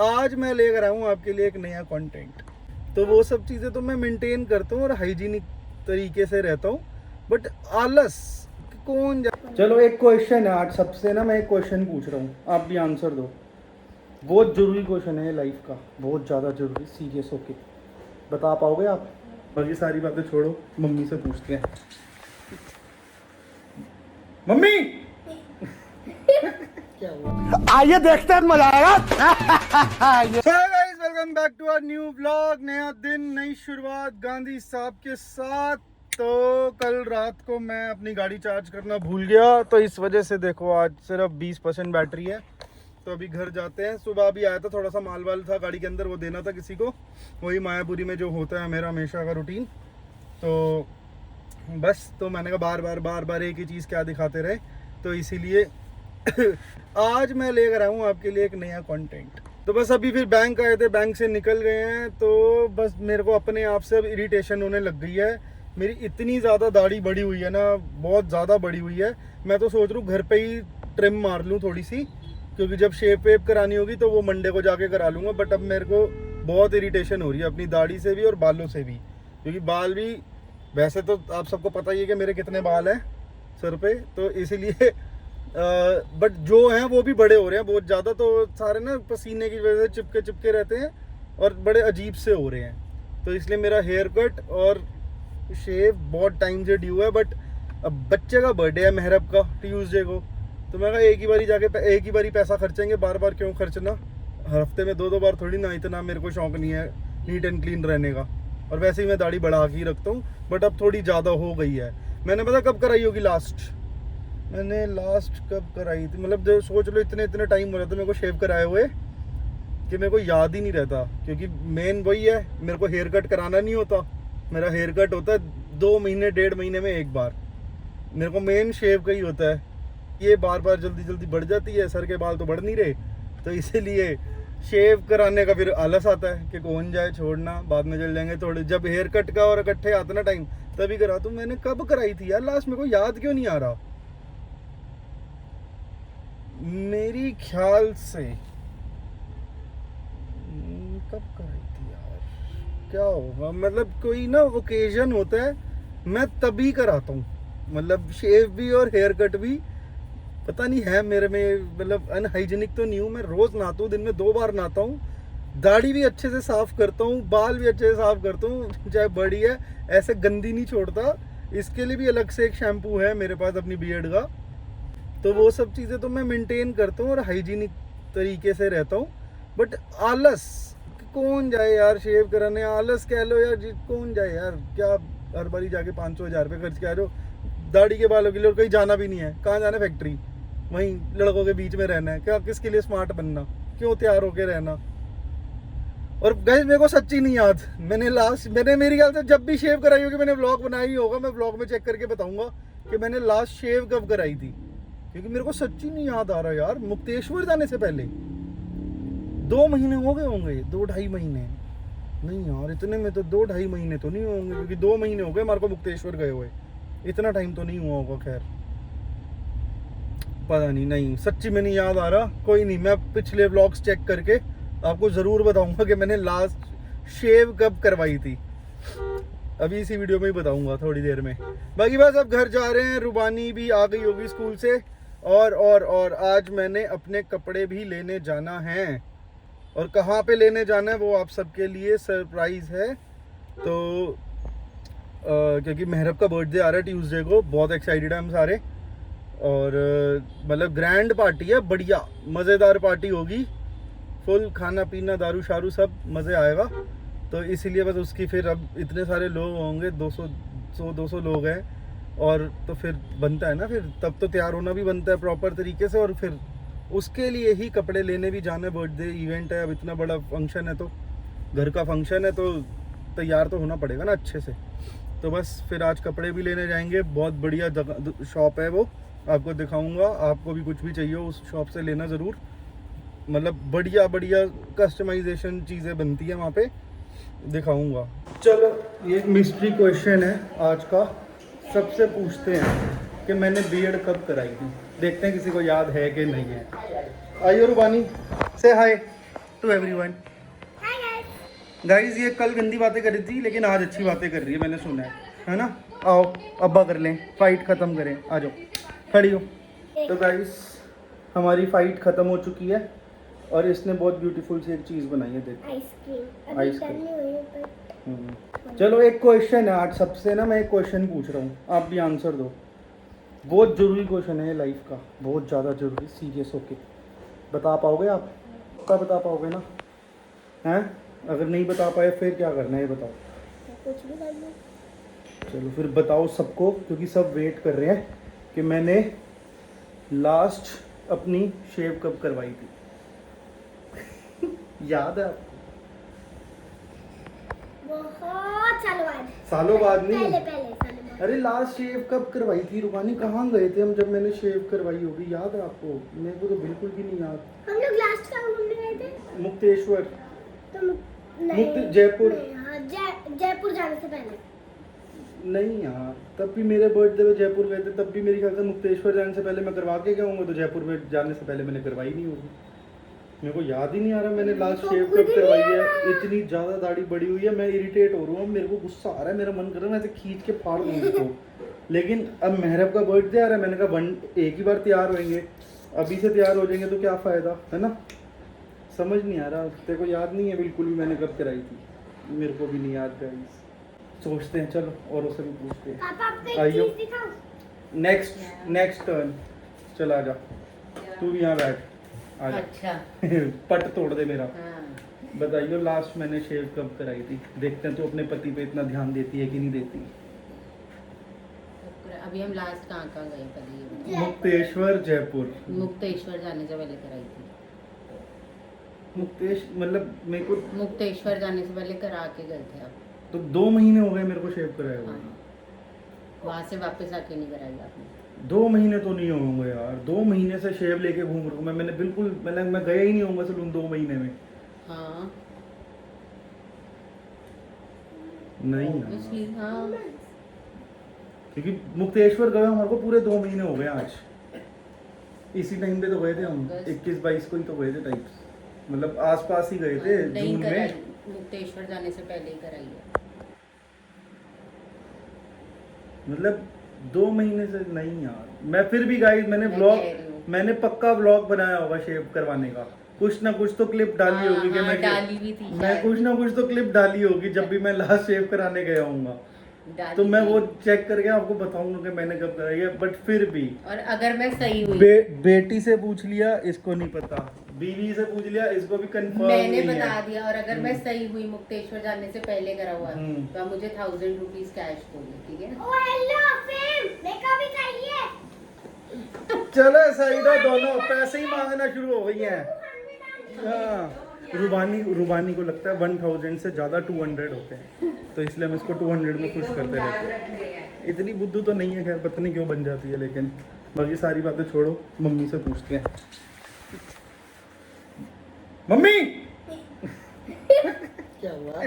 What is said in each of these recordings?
आज मैं लेकर आऊँ आपके लिए एक नया कंटेंट। तो वो सब चीज़ें तो मैं मेंटेन करता हूँ और हाइजीनिक तरीके से रहता हूँ, बट आलस कौन जा। चलो एक क्वेश्चन है आज सबसे ना, मैं एक क्वेश्चन पूछ रहा हूँ, आप भी आंसर दो। बहुत ज़रूरी क्वेश्चन है लाइफ का, बहुत ज़्यादा ज़रूरी, सीरियस होके बता पाओगे आप? बाकी सारी बातें छोड़ो, मम्मी से पूछते हैं। मम्मी क्या हुआ? आइए देखते हैं, मजा आएगा। Welcome back to our new vlog. नया दिन, नई शुरुआत गांधी साहब के साथ। तो कल रात को मैं अपनी गाड़ी चार्ज करना भूल गया, तो इस वजह से देखो आज सिर्फ 20% बैटरी है। तो अभी घर जाते हैं। सुबह अभी आया था, थोड़ा सा माल वाल था गाड़ी के अंदर, वो देना था किसी को। वही मायापुरी में जो होता है मेरा हमेशा का रूटीन। तो बस, तो मैंने कहा बार बार एक ही चीज़ क्या दिखाते रहे, तो इसीलिए आज मैं लेकर आऊँ आपके लिए एक नया कंटेंट। तो बस अभी फिर बैंक आए थे, बैंक से निकल गए हैं, तो बस मेरे को अपने आप से अब इरिटेशन होने लग गई है। मेरी इतनी ज़्यादा दाढ़ी बड़ी हुई है ना, बहुत ज़्यादा बड़ी हुई है। मैं तो सोच रहा हूँ घर पे ही ट्रिम मार लूँ थोड़ी सी, क्योंकि जब शेप वेप करानी होगी तो वो मंडे को जाके करा लूँगा। बट अब मेरे को बहुत इरिटेशन हो रही है अपनी दाढ़ी से भी और बालों से भी, क्योंकि बाल भी, वैसे तो आप सबको पता ही है कि मेरे कितने बाल हैं सर पे, तो इसीलिए बट जो हैं वो भी बड़े हो रहे हैं बहुत ज़्यादा। तो सारे ना पसीने की वजह से चिपके रहते हैं और बड़े अजीब से हो रहे हैं। तो इसलिए मेरा हेयर कट और शेव बहुत टाइम से ड्यू है। बट अब बच्चे का बर्थडे है मेहरब का ट्यूसडे को, तो मैं कहा एक ही बारी पैसा खर्चेंगे, बार बार क्यों खर्चना। हफ्ते में दो बार थोड़ी ना, इतना मेरे को शौक नहीं है नीट एंड क्लीन रहने का। और वैसे ही मैं दाढ़ी बढ़ा के ही रखता हूँ, बट अब थोड़ी ज़्यादा हो गई है। मैंने पता कब कराई होगी मैंने लास्ट कब कराई थी, मतलब जो सोच लो इतने टाइम हो रहा था मेरे को शेव कराए हुए कि मेरे को याद ही नहीं रहता। क्योंकि मेन वही है, मेरे को हेयर कट कराना नहीं होता। मेरा हेयर कट होता है 2 महीने 1.5 महीने में एक बार। मेरे को मेन शेव का ही होता है। ये बार जल्दी बढ़ जाती है, सर के बाल तो बढ़ नहीं रहे, तो इसीलिए शेव कराने का फिर आलस आता है कि कौन जाए, छोड़ना, बाद में चल जाएंगे थोड़े। जब हेयर कट का और इकट्ठे आता ना टाइम, तभी करा। तो मैंने कब कराई थी यार लास्ट, मेरे को याद क्यों नहीं आ रहा। मेरी ख्याल से कब कराई थी यार, क्या होगा, मतलब कोई ना ओकेजन होता है मैं तभी कराता हूँ। मतलब शेव भी और हेयर कट भी पता नहीं है मेरे में, मतलब अनहाइजीनिक तो नहीं हूँ मैं। रोज नहाता हूँ, दिन में 2 बार नहाता हूँ। दाढ़ी भी अच्छे से साफ करता हूँ, बाल भी अच्छे से साफ करता हूँ, चाहे बड़ी है ऐसे गंदी नहीं छोड़ता। इसके लिए भी अलग से एक शैम्पू है मेरे पास अपनी बियर्ड का। तो वो सब चीज़ें तो मैं मेंटेन करता हूँ और हाइजीनिक तरीके से रहता हूँ। बट आलस कौन जाए यार शेव कराने, आलस कह लो यार, कौन जाए यार। क्या हर बारी जाके 500-1000 रुपये खर्च के आ जाओ दाढ़ी के बालों के लिए, और कहीं जाना भी नहीं है। कहाँ जाना है, फैक्ट्री, वहीं लड़कों के बीच में रहना है क्या, किसके लिए स्मार्ट बनना, क्यों तैयार होके रहना। और गाइस मेरे को सच्ची नहीं याद, मैंने मेरी ख्याल से जब भी शेव कराई होगी मैंने व्लॉग बनाया ही होगा। मैं व्लॉग में चेक करके बताऊंगा कि मैंने लास्ट शेव कब कराई थी, क्योंकि मेरे को सच्ची नहीं याद आ रहा यार। मुक्तेश्वर जाने से पहले 2 महीने हो गए होंगे, 2-2.5 महीने नहीं यार, इतने में तो 2-2.5 महीने तो नहीं होंगे, क्योंकि 2 महीने हो गए हमारे को मुक्तेश्वर गए हुए। इतना टाइम तो नहीं हुआ होगा, खैर पता नहीं सच्ची में नहीं याद आ रहा। कोई नहीं, मैं पिछले व्लॉग्स चेक करके आपको ज़रूर बताऊंगा कि मैंने लास्ट शेव कब करवाई थी। अभी इसी वीडियो में ही बताऊंगा थोड़ी देर में। बाकी बस अब घर जा रहे हैं, रुबानी भी आ गई होगी स्कूल से। और आज मैंने अपने कपड़े भी लेने जाना है, और कहाँ पे लेने जाना है वो आप सबके लिए सरप्राइज़ है। तो क्योंकि मेहरब का बर्थडे आ रहा है ट्यूसडे को, बहुत एक्साइटेड है हम सारे। और मतलब ग्रैंड पार्टी है, बढ़िया मज़ेदार पार्टी होगी, फुल खाना पीना दारू शारू सब मज़े आएगा। तो इसीलिए बस उसकी, फिर अब इतने सारे लोग होंगे, 200 लोग हैं, और तो फिर बनता है ना, फिर तब तो तैयार होना भी बनता है प्रॉपर तरीके से। और फिर उसके लिए ही कपड़े लेने भी जाना है, बर्थडे इवेंट है, अब इतना बड़ा फंक्शन है, तो घर का फंक्शन है, तो तैयार तो होना पड़ेगा ना अच्छे से। तो बस फिर आज कपड़े भी लेने जाएंगे, बहुत बढ़िया जगह शॉप है वो, आपको दिखाऊंगा। आपको भी कुछ भी चाहिए उस शॉप से लेना ज़रूर, मतलब बढ़िया कस्टमाइजेशन चीज़ें बनती है वहाँ पे, दिखाऊंगा। चलो ये एक मिस्ट्री क्वेश्चन है आज का, सबसे पूछते हैं कि मैंने बीएड कब कराई थी। देखते हैं किसी को याद है कि नहीं है। आइए रुबानी से हाय। To everyone. गाइस ये कल गंदी बातें कर रही थी लेकिन आज अच्छी बातें कर रही है, मैंने सुना है ना। आओ अब्बा कर लें, फाइट ख़त्म करें, आ जाओ खड़ी हो। तो गाइस हमारी फाइट ख़त्म हो चुकी है और इसने बहुत ब्यूटीफुल सी एक चीज़ बनाई है, देखो आइसक्रीम। चलो एक क्वेश्चन है आज सबसे ना, मैं एक क्वेश्चन पूछ रहा हूँ, आप भी आंसर दो। बहुत ज़रूरी क्वेश्चन है लाइफ का, बहुत ज़्यादा ज़रूरी, सीरियस होके बता पाओगे आप? कब बता पाओगे ना? हैं अगर नहीं बता पाए फिर क्या करना है ये बताओ। कुछ भी कर लो। चलो फिर बताओ सबको, क्योंकि सब वेट कर रहे हैं कि मैंने लास्ट अपनी शेव कब करवाई थी। याद है आपको? बहुत सालों बाद नहीं, पहले सालों बाद। अरे लास्ट शेव कब करवाई थी रुबानी? कहाँ गए थे हम जब मैंने शेव करवाई होगी? याद है आपको? मेरे को तो बिल्कुल भी नहीं याद। हम लोग लास्ट कहाँ घूमने गए थे? मुक्तेश्वर। तो जयपुर। जयपुर जाने से पहले नहीं यार, तब भी मेरे बर्थडे में जयपुर गए थे, तब भी मेरे ख्याल से मुक्तेश्वर जाने से पहले मैं करवा के गया हूँ, तो जयपुर में जाने से पहले मैंने करवाई नहीं होगी। मेरे को याद ही नहीं आ रहा मैंने लास्ट शेव कब करवाई है। इतनी ज़्यादा दाढ़ी बड़ी हुई है, मैं इरिटेट हो रहा हूँ, मेरे को गुस्सा आ रहा है, मेरा मन कर रहा है मैं ऐसे खींच के फाड़ दूँ इसको। लेकिन अब मेहरब का बर्थडे आ रहा है, मैंने कहा एक ही बार तैयार होंगे, अभी से तैयार हो जाएंगे तो क्या फ़ायदा है ना। समझ नहीं आ रहा, तेरे को याद नहीं है बिल्कुल भी मैंने कब कराई थी? मेरे को भी नहीं याद गाइस। सोचते हैं, चलो औरों से भी पूछते हैं। आइयो नेक्स्ट टर्न, चल आ जा, तू भी यहाँ बैठ, आ जा। अच्छा पट तोड़ दे मेरा। हाँ। बताइए लास्ट मैंने शेव कब कराई थी? देखते हैं तो अपने पति पे इतना ध्यान देती है कि नहीं देती। अभी हम लास्ट कहाँ गए पहले? मुक्तेश्वर जयपुर। मुक्तेश्वर जाने से पहले कराई थी। मतलब मेरे को मुक्तेश्वर जाने से पहले करा के गए थे आप? तो 2 महीने हो गए मेरे को शेव कराया हुआ। हाँ। वहाँ से वापस आके नहीं कराई आपने? 2 महीने तो नहीं होंगे यार, 2 महीने से शेव लेके घूम रहा हूँ मैंने बिल्कुल, मैं गया ही नहीं हूँ सलून 2 महीने में। हाँ नहीं हाँ, क्योंकि मुक्तेश्वर गए हमारे को पूरे 2 महीने हो गए आज। इसी टाइम पे तो गए थे हम, 21-22 को ही तो गए थे टाइप्स, मतलब आसपास ही गए थे जून में। मुक्तेश्वर जाने से पहले ही कराई है, मतलब 2 महीने से नहीं यार। मैं फिर भी गाइस मैंने पक्का व्लॉग बनाया होगा शेव करवाने का, कुछ ना कुछ तो क्लिप डाली होगी कि मैं डाली भी थी, मैं कुछ ना कुछ तो क्लिप डाली होगी जब भी मैं लास्ट शेव कराने गया हूँगा, तो मैं वो चेक करके आपको बताऊंगा कि मैंने कब कराई है। बट फिर भी, और अगर मैं सही हुई, बेटी से पूछ लिया इसको नहीं पता, बीवी से पूछ लिया इसको भी कंफर्म मैंने बता दिया, और अगर मैं सही हुई मुक्तेश्वर जाने से पहले करा हुआ तो आप मुझे 1000 रुपीज कैश दोगे, ठीक है? चलो साइड दोनों पैसे ही मांगना शुरू हो गई हैं। हाँ रुबानी को लगता है 1000 से ज़्यादा 200 होते हैं, तो इसलिए हम इसको 200 में खुश करते रहते हैं। इतनी बुद्धू तो नहीं है, खैर पता नहीं क्यों बन जाती है, लेकिन बाकी सारी बातें छोड़ो, मम्मी से पूछते हैं। मम्मी क्या हुआ?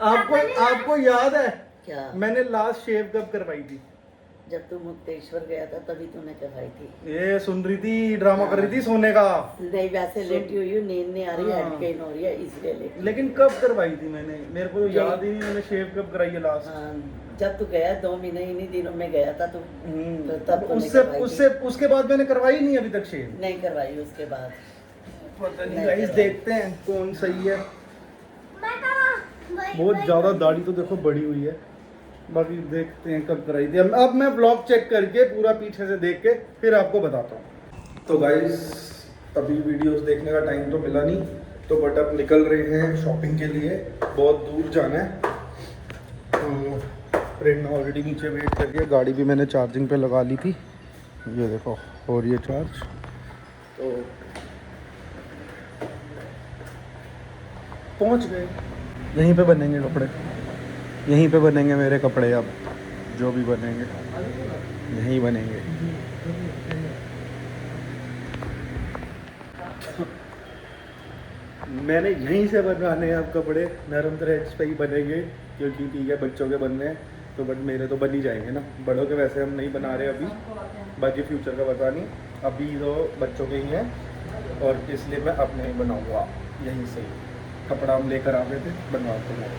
आपको याद है क्या? मैंने लास्ट शेव कब करवाई थी? जब तू मुक्तेश्वर गया था तभी तूने करवाई थी। ये सुन रही थी, ड्रामा कर रही थी सोने का। नहीं वैसे लेटी हुई हूँ, नींद नहीं आ रही है, हेड पेन हो रही है इसलिए लेटी। लेकिन कब करवाई थी मैंने? मेरे को तो याद ही नहीं मैंने शेव कब कराई है लास्ट। जब तू गया 2 महीने इन्हीं दिनों में गया था तू, तो तब उसके बाद मैंने करवाई नहीं अभी तक शेव। नहीं करवाई उसके बाद। पता नहीं गाइस, देखते हैं कौन सही है। बहुत ज्यादा दाढ़ी तो देखो बड़ी हुई है, बाकी देखते हैं कब कराई थी। अब मैं ब्लॉग चेक करके पूरा पीछे से देख के फिर आपको बताता हूँ। तो गाइस अभी वीडियोस देखने का टाइम तो मिला नहीं, तो बट अब निकल रहे हैं शॉपिंग के लिए, बहुत दूर जाना है। तो प्रेरणा ऑलरेडी नीचे वेट कर रही है, गाड़ी भी मैंने चार्जिंग पे लगा ली थी, ये देखो हो रही है चार्ज। तो पहुँच गए, यहीं पे बनेंगे कपड़े, यहीं पे बनेंगे मेरे कपड़े, अब जो भी बनेंगे यहीं बनेंगे। मैंने यहीं से बनवाने हैं अब कपड़े, नरम थ्रेड्स पे ही बनेंगे, क्योंकि ठीक है बच्चों के बनने हैं तो बट मेरे तो बन ही जाएंगे ना। बड़ों के वैसे हम नहीं बना रहे अभी, बाकी फ्यूचर का पता नहीं, अभी तो बच्चों के ही हैं और इसलिए मैं अपने ही बनाऊँगा। यहीं से कपड़ा हम लेकर आ गए थे, बनवाते हैं।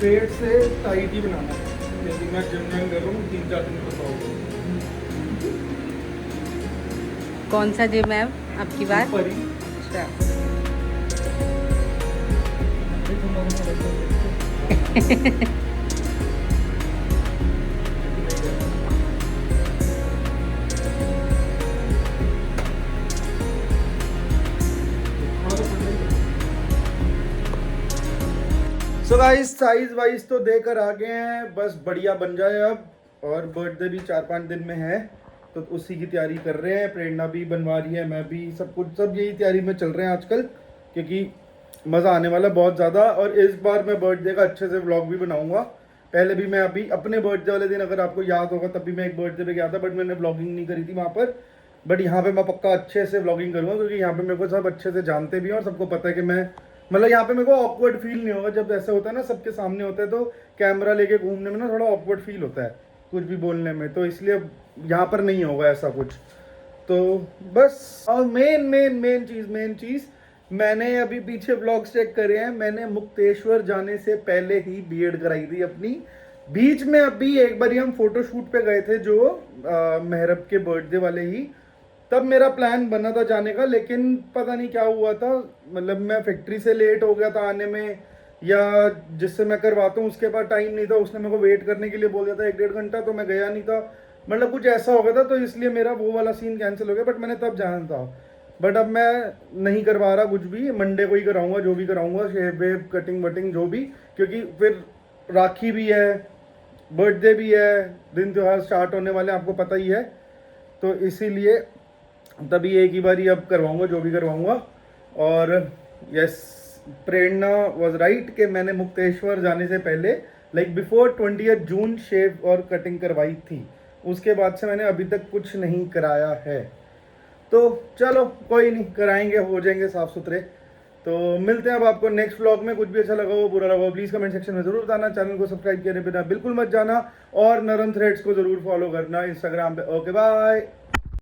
पेट से टाइट ही बनाना है, क्योंकि मैं जिम ज्वाइन कर रहा हूँ 3-4 दिन बताऊँ। कौन सा जिम है आपकी बात? ऊपर ही। अच्छा। सो गाइस साइज वाइज तो देकर आ गए हैं, बस बढ़िया बन जाए अब। और बर्थडे भी 4-5 दिन में है, तो उसी की तैयारी कर रहे हैं। प्रेरणा भी बनवा रही है, मैं भी, सब यही तैयारी में चल रहे हैं आजकल, क्योंकि मज़ा आने वाला है बहुत ज़्यादा। और इस बार मैं बर्थडे का अच्छे से व्लॉग भी बनाऊंगा। पहले भी मैं अभी अपने बर्थडे वाले दिन, अगर आपको याद होगा, तब भी मैं एक बर्थडे पे गया था, बट मैंने व्लॉगिंग नहीं करी थी वहाँ पर। बट यहाँ पे मैं पक्का अच्छे से व्लॉगिंग करूँगा, क्योंकि यहाँ पे मेरे को सब अच्छे से जानते भी हैं और सबको पता है कि मैं, मतलब यहाँ पे मेरे को ऑकवर्ड फील नहीं होगा। जब ऐसा होता है ना, सबके सामने होता है, तो कैमरा लेके घूमने में ना थोड़ा ऑकवर्ड फील होता है कुछ भी बोलने में, तो इसलिए यहाँ पर नहीं होगा ऐसा कुछ। तो बस, और मेन चीज़ मैंने अभी पीछे व्लॉग्स चेक करे हैं, मैंने मुक्तेश्वर जाने से पहले ही बीएड कराई थी अपनी। बीच में अभी एक बार हम फोटोशूट पे गए थे, जो मेहरब के बर्थडे वाले ही, तब मेरा प्लान बना था जाने का, लेकिन पता नहीं क्या हुआ था, मतलब मैं फैक्ट्री से लेट हो गया था आने में, या जिससे मैं करवाता हूँ उसके पास टाइम नहीं था, उसने मेरे को वेट करने के लिए बोल दिया था 1-1.5 घंटा, तो मैं गया नहीं था, मतलब कुछ ऐसा हो गया था, तो इसलिए मेरा वो वाला सीन कैंसिल हो गया। बट मैंने तब जाना था, बट अब मैं नहीं करवा रहा कुछ भी, मंडे को ही कराऊंगा, जो भी कराऊंगा, शेव वेव कटिंग वटिंग जो भी, क्योंकि फिर राखी भी है, बर्थडे भी है, दिन त्योहार स्टार्ट होने वाले आपको पता ही है, तो इसीलिए तभी एक ही बारी अब करवाऊंगा जो भी करवाऊंगा। और यस, प्रेरणा वॉज राइट कि मैंने मुक्तेश्वर जाने से पहले, लाइक बिफोर 20 जून शेव और कटिंग करवाई थी। उसके बाद से मैंने अभी तक कुछ नहीं कराया है, तो चलो कोई नहीं, कराएंगे, हो जाएंगे साफ सुथरे। तो मिलते हैं अब आपको नेक्स्ट व्लॉग में। कुछ भी अच्छा लगा हो, बुरा लगा हो, प्लीज़ कमेंट सेक्शन में ज़रूर बताना। चैनल को सब्सक्राइब किए बिना बिल्कुल मत जाना, और नरम थ्रेड्स को ज़रूर फॉलो करना इंस्टाग्राम पे। Okay bye.